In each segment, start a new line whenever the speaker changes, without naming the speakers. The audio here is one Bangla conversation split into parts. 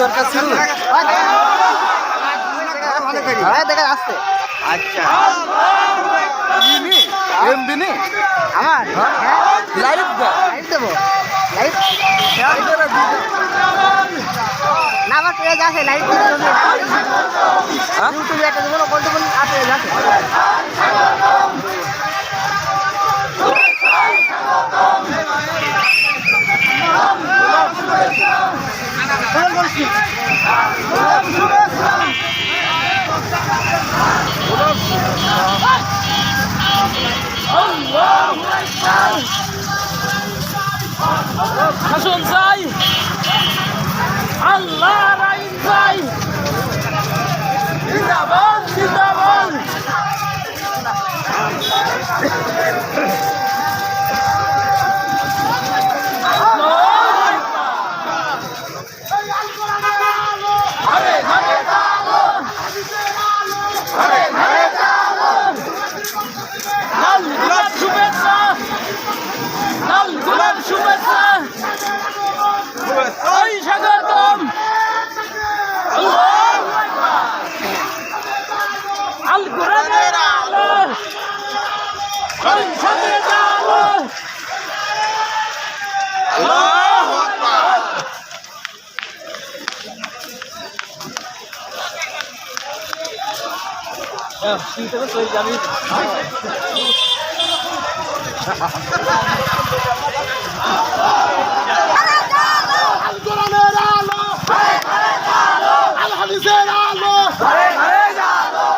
দরকার ছিল দেখা আসছে। আচ্ছা আমার লাইভ দেবো লাইভ না আমার পেজ আছে লাইভ ইউটিউবে একটা দেবো বলতে বলতে আছে আছে
হাসন যাই আল্লাহ রাইন যাই জিন্দাবাদ জিন্দাবাদ স্বাগতম আল কোরআনের আলো আল্লাহু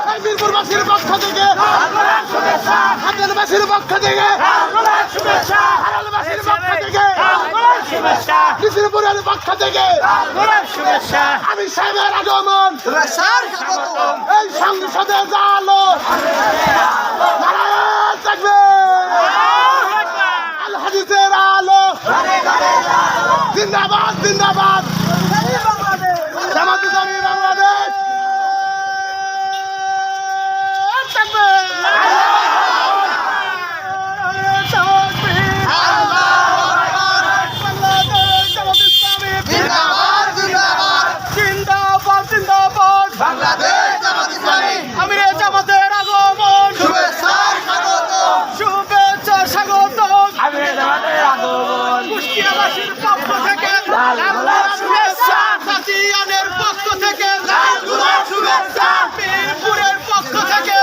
আকবার মিরপুরবাসীর পক্ষ থেকে হাজারবাসীর পক্ষ থেকে মিরপুরের পক্ষ থেকে আমি সাহেবের আগমন এই সংসদে জালো থাকবে আল হাদিসের আলো জিন্দাবাদ জিন্দাবাদ জামাত ইসলামী বাংলাদেশ আমিরের জামাতের আগমন শুভেচ্ছা স্বাগতম আমিরের জামাতের আগমন কুষ্টিয়াবাসীর পক্ষ থেকে শুভেচ্ছা সাথিয়ানের পক্ষ থেকে শুভেচ্ছা মিরপুরের পক্ষ থেকে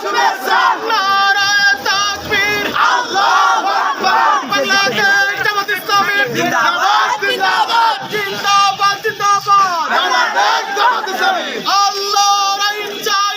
শুভেচ্ছা নারায়ে তাকবীর আল্লাহু আকবার বাংলাদেশ জামাত ইসলামী জিন্দাবাদ জিন্দাবাদ জিন্দাবাদ জিন্দাবাদ বাংলাদেশ জামাত ইসলামী আল্লাহর আইন চাই